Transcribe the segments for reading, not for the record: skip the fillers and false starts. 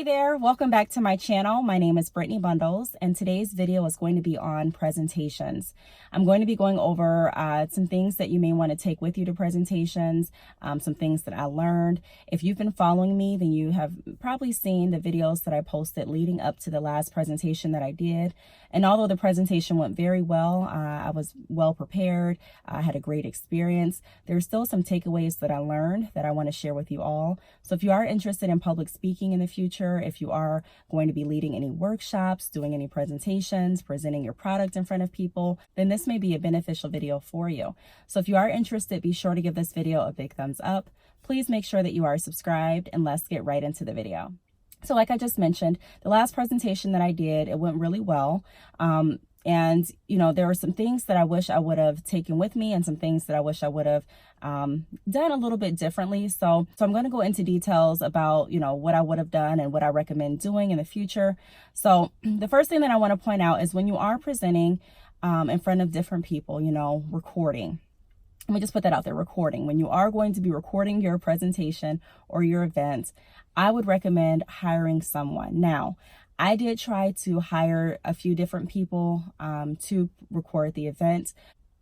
Hey there, welcome back to my channel. My name is Brittany Bundles, and today's video is going to be on presentations. I'm going to be going over some things that you may want to take with you to presentations, some things that I learned. If you've been following me, then you have probably seen the videos that I posted leading up to the last presentation that I did. And although the presentation went very well, I was well prepared, I had a great experience, there's still some takeaways that I learned that I want to share with you all. So if you are interested in public speaking in the future, if you are going to be leading any workshops, doing any presentations, presenting your product in front of people, then this may be a beneficial video for you. So if you are interested, be sure to give this video a big thumbs up. Please make sure that you are subscribed, and let's get right into the video. So like I just mentioned, the last presentation that I did, it went really well. And, you know, there were some things that I wish I would have taken with me and some things that I wish I would have done a little bit differently. So I'm going to go into details about, you know, what I would have done and what I recommend doing in the future. So the first thing that I want to point out is when you are presenting in front of different people, you know, recording. Let me just put that out there, recording. When you are going to be recording your presentation or your event, I would recommend hiring someone. Now, I did try to hire a few different people to record the event.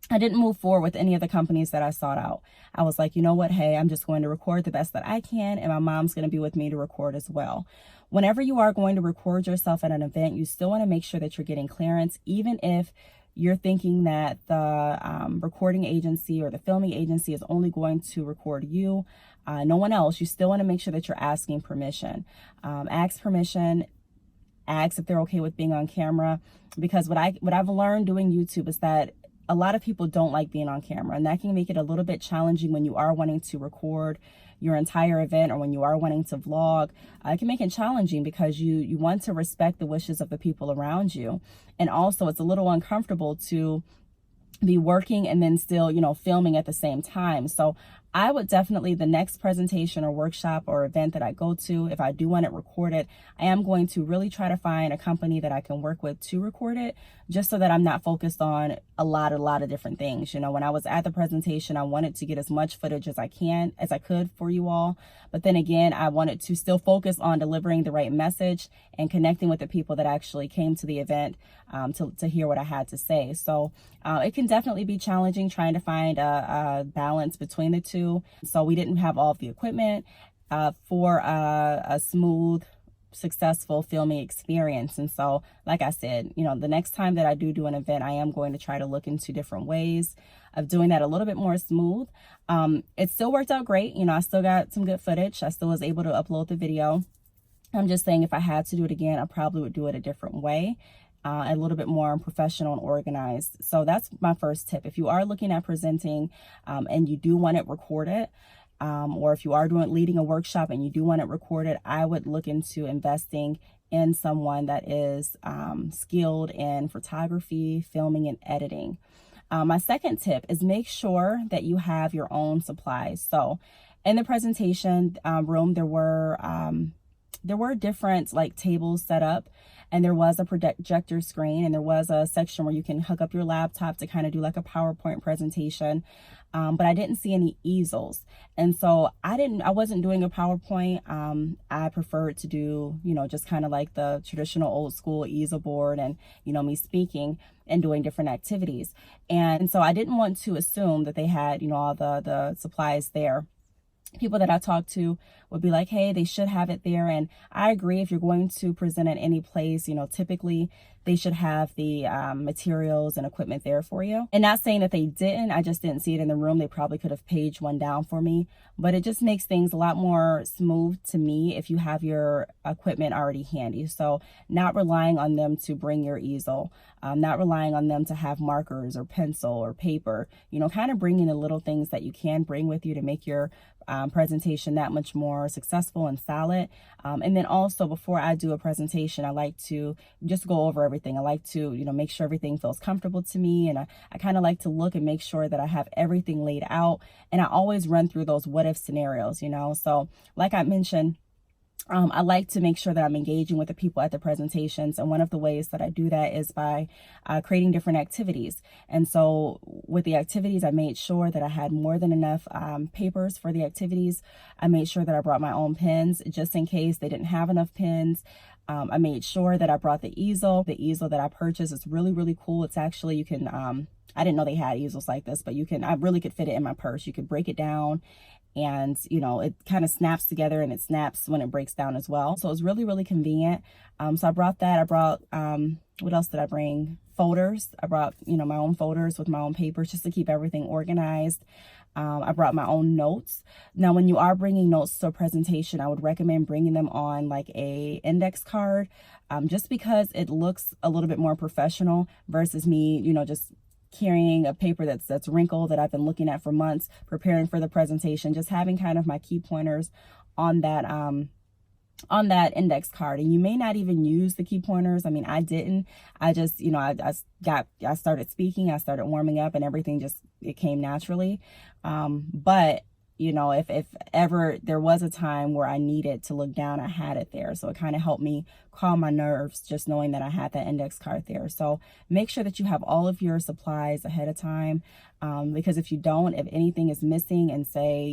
I didn't move forward with any of the companies that I sought out. I was like, you know what, hey, I'm just going to record the best that I can, and my mom's going to be with me to record as well. Whenever you are going to record yourself at an event, you still want to make sure that you're getting clearance, even if you're thinking that the recording agency or the filming agency is only going to record you, no one else. You still want to make sure that you're asking permission. Ask permission. Ask if they're okay with being on camera, because what I've learned doing YouTube is that a lot of people don't like being on camera, and that can make it a little bit challenging when you are wanting to record your entire event or when you are wanting to vlog. It can make it challenging because you want to respect the wishes of the people around you, and also it's a little uncomfortable to be working and then still, you know, filming at the same time. So I would definitely, the next presentation or workshop or event that I go to, if I do want it recorded, I am going to really try to find a company that I can work with to record it, just so that I'm not focused on a lot of different things. You know, when I was at the presentation, I wanted to get as much footage as I could for you all. But then again, I wanted to still focus on delivering the right message and connecting with the people that actually came to the event to hear what I had to say. So it can definitely be challenging trying to find a balance between the two. So we didn't have all of the equipment for a smooth, successful filming experience. And so, like I said, you know, the next time that I do an event, I am going to try to look into different ways of doing that a little bit more smooth. It still worked out great. You know, I still got some good footage. I still was able to upload the video. I'm just saying, if I had to do it again, I probably would do it a different way. A little bit more professional and organized. So that's my first tip. If you are looking at presenting and you do want it recorded, or if you are leading a workshop and you do want it recorded, I would look into investing in someone that is skilled in photography, filming, and editing. My second tip is make sure that you have your own supplies. So in the presentation room, there were different like tables set up, and there was a projector screen, and there was a section where you can hook up your laptop to kind of do like a PowerPoint presentation. But I didn't see any easels. And so I wasn't doing a PowerPoint. I preferred to do, you know, just kind of like the traditional old school easel board and, you know, me speaking and doing different activities. And so I didn't want to assume that they had, you know, all the supplies there. People that I talked to would be like, hey, they should have it there. And I agree, if you're going to present at any place, you know, typically they should have the materials and equipment there for you. And not saying that they didn't, I just didn't see it in the room. They probably could have paged one down for me, but it just makes things a lot more smooth to me if you have your equipment already handy. So not relying on them to bring your easel, not relying on them to have markers or pencil or paper, you know, kind of bringing the little things that you can bring with you to make your presentation that much more successful and solid. And then also, before I do a presentation, I like to just go over everything. I like to, you know, make sure everything feels comfortable to me. And I kind of like to look and make sure that I have everything laid out. And I always run through those what if scenarios, you know. So like I mentioned, I like to make sure that I'm engaging with the people at the presentations. And one of the ways that I do that is by creating different activities. And so with the activities, I made sure that I had more than enough papers for the activities. I made sure that I brought my own pens just in case they didn't have enough pens. I made sure that I brought the easel. The easel that I purchased is really, really cool. It's actually, you can, I didn't know they had easels like this, but I really could fit it in my purse. You could break it down and it kind of snaps together, and it snaps when it breaks down as well. So it's really, really convenient. So I brought that. I brought, what else did I bring? Folders. I brought, my own folders with my own papers just to keep everything organized. I brought my own notes. Now, when you are bringing notes to a presentation, I would recommend bringing them on like a index card, just because it looks a little bit more professional versus me, just carrying a paper that's wrinkled that I've been looking at for months, preparing for the presentation. Just having kind of my key pointers on that index card. And you may not even use the key pointers. I mean, I didn't. I just, I started speaking, I started warming up, and everything it came naturally. But if ever there was a time where I needed to look down, I had it there. So it kind of helped me calm my nerves just knowing that I had that index card there. So make sure that you have all of your supplies ahead of time, because if you don't, if anything is missing, and say,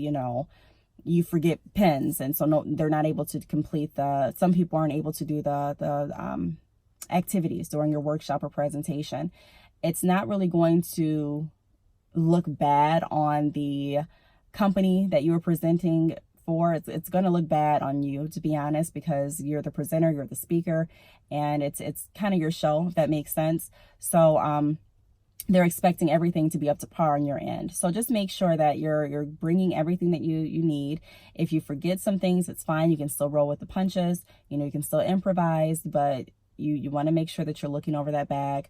you forget pens, and so no, they're not able to complete some people aren't able to do the activities during your workshop or presentation, it's not really going to look bad on the company that you were presenting for. It's going to look bad on you, to be honest, because you're the presenter, you're the speaker, and it's kind of your show, if that makes sense. So they're expecting everything to be up to par on your end. So just make sure that you're bringing everything that you need. If you forget some things, it's fine. You can still roll with the punches. You can still improvise, but you want to make sure that you're looking over that bag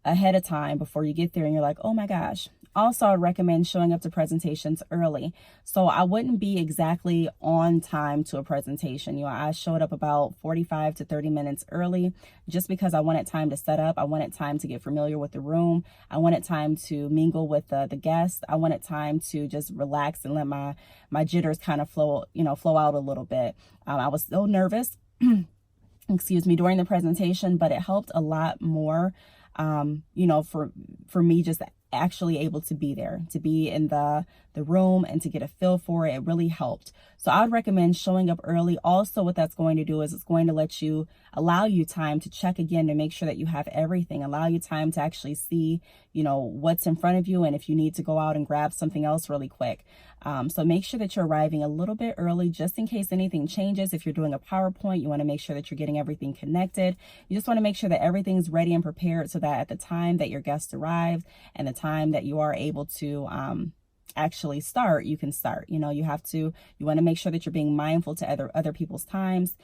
ahead of time before you get there and you're like, oh my gosh. Also, I'd recommend showing up to presentations early. So I wouldn't be exactly on time to a presentation. I showed up about 45 to 30 minutes early just because I wanted time to set up. I wanted time to get familiar with the room. I wanted time to mingle with the guests. I wanted time to just relax and let my jitters kind of flow out a little bit. I was still nervous, excuse me, during the presentation, but it helped a lot more, for me just actually able to be there, to be in the room and to get a feel for it. It really helped. So I would recommend showing up early. Also, what that's going to do is it's going to allow you time to check again to make sure that you have everything, allow you time to actually see, what's in front of you, and if you need to go out and grab something else really quick. So make sure that you're arriving a little bit early just in case anything changes. If you're doing a PowerPoint, you want to make sure that you're getting everything connected. You just want to make sure that everything's ready and prepared so that at the time that your guests arrive and the time that you are able to actually start, you can start. You want to make sure that you're being mindful to other people's times,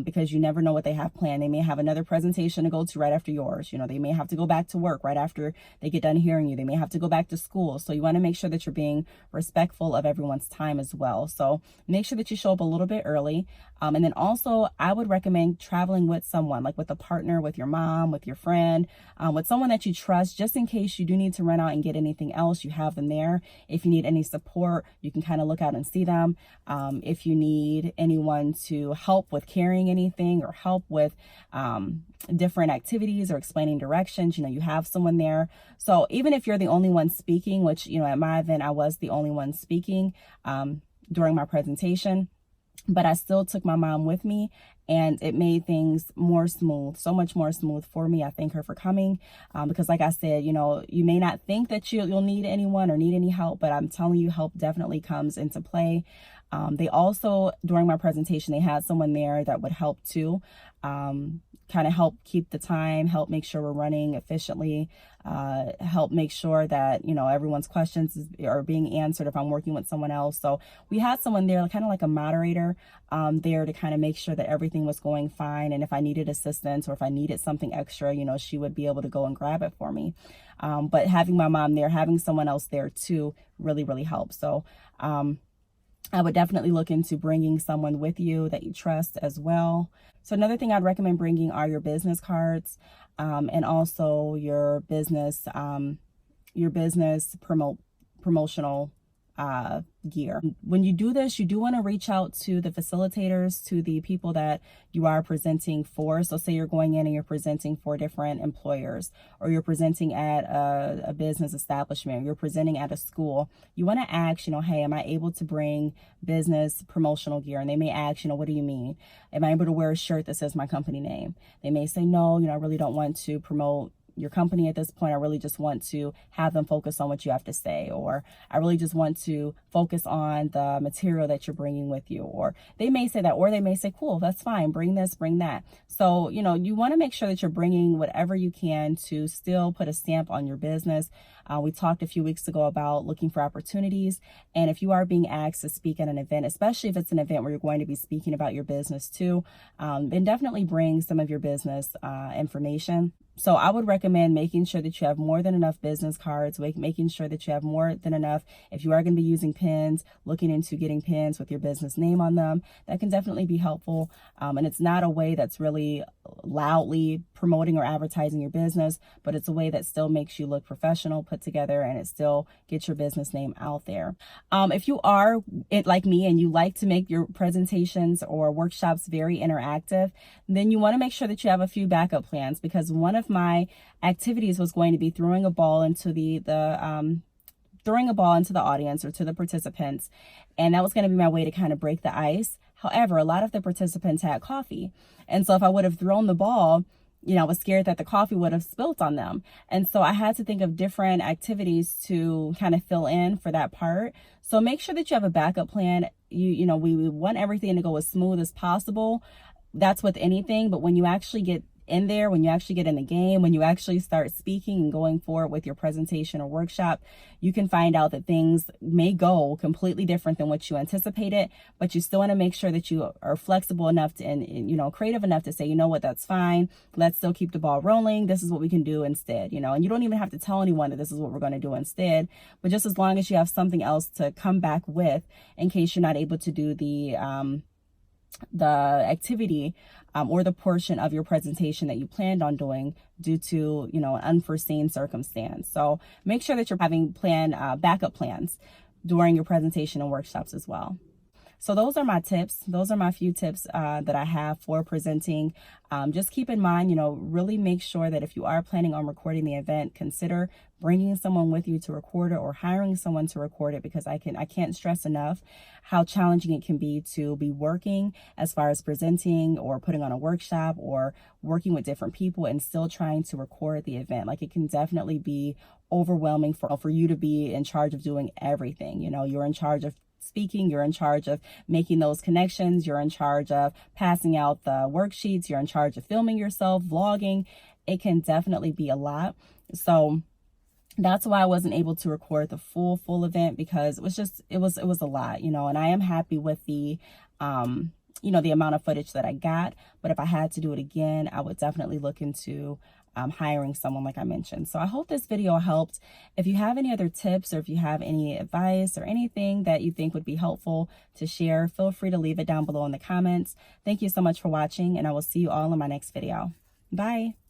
because you never know what they have planned. They may have another presentation to go to right after yours. They may have to go back to work right after they get done hearing you. They may have to go back to school. So you want to make sure that you're being respectful of everyone's time as well. So make sure that you show up a little bit early. And then also I would recommend traveling with someone, like with a partner, with your mom, with your friend, with someone that you trust, just in case you do need to run out and get anything else, you have them there. If you need any support, you can kind of look out and see them. If you need anyone to help with carrying anything or help with different activities or explaining directions, you have someone there. So even if you're the only one speaking, which, at my event, I was the only one speaking during my presentation, but I still took my mom with me, and it made things more smooth, so much more smooth for me. I thank her for coming, because like I said, you may not think that you'll need anyone or need any help, but I'm telling you, help definitely comes into play. They also, during my presentation, they had someone there that would help too. Kind of help keep the time, help make sure we're running efficiently, help make sure that, everyone's questions are being answered if I'm working with someone else. So we had someone there, kind of like a moderator, there to kind of make sure that everything was going fine. And if I needed assistance or if I needed something extra, she would be able to go and grab it for me. But having my mom there, having someone else there too, really, really helps. So, I would definitely look into bringing someone with you that you trust as well. So another thing I'd recommend bringing are your business cards, and also your business promotional gear. When you do this, you do want to reach out to the facilitators, to the people that you are presenting for. So say you're going in and you're presenting for different employers, or you're presenting at a business establishment, you're presenting at a school. You want to ask, hey, am I able to bring business promotional gear? And they may ask, what do you mean? Am I able to wear a shirt that says my company name? They may say, no, I really don't want to promote your company at this point. I really just want to have them focus on what you have to say, or I really just want to focus on the material that you're bringing with you. Or they may say that, or they may say, cool, that's fine, bring this, bring that. So, you want to make sure that you're bringing whatever you can to still put a stamp on your business. We talked a few weeks ago about looking for opportunities. And if you are being asked to speak at an event, especially if it's an event where you're going to be speaking about your business too, then definitely bring some of your business information. So I would recommend making sure that you have more than enough business cards, making sure that you have more than enough. If you are going to be using pins, looking into getting pins with your business name on them, that can definitely be helpful. And it's not a way that's really loudly promoting or advertising your business, but it's a way that still makes you look professional, put together, and it still gets your business name out there. If you are like me and you like to make your presentations or workshops very interactive, then you want to make sure that you have a few backup plans, because one of my activities was going to be throwing a ball into the audience or to the participants, and that was going to be my way to kind of break the ice. However, a lot of the participants had coffee, and so if I would have thrown the ball, I was scared that the coffee would have spilt on them. And so I had to think of different activities to kind of fill in for that part. So make sure that you have a backup plan. We want everything to go as smooth as possible. That's with anything, but when you actually get in there, when you actually get in the game, when you actually start speaking and going forward with your presentation or workshop, you can find out that things may go completely different than what you anticipated, but you still want to make sure that you are flexible enough to, and creative enough to say, that's fine. Let's still keep the ball rolling. This is what we can do instead, and you don't even have to tell anyone that this is what we're going to do instead, but just as long as you have something else to come back with in case you're not able to do the activity or the portion of your presentation that you planned on doing due to, an unforeseen circumstance. So make sure that you're having backup plans during your presentation and workshops as well. So those are my tips. Those are my few tips that I have for presenting. Just keep in mind, really make sure that if you are planning on recording the event, consider bringing someone with you to record it or hiring someone to record it, because I can't stress enough how challenging it can be to be working as far as presenting or putting on a workshop or working with different people and still trying to record the event. Like, it can definitely be overwhelming for you to be in charge of doing everything. You're in charge of speaking, you're in charge of making those connections, you're in charge of passing out the worksheets, you're in charge of filming yourself, vlogging. It can definitely be a lot. So that's why I wasn't able to record the full event, because it was a lot, and I am happy with the the amount of footage that I got. But if I had to do it again, I would definitely look into hiring someone, like I mentioned. So I hope this video helped. If you have any other tips, or if you have any advice or anything that you think would be helpful to share, feel free to leave it down below in the comments. Thank you so much for watching, and I will see you all in my next video. Bye.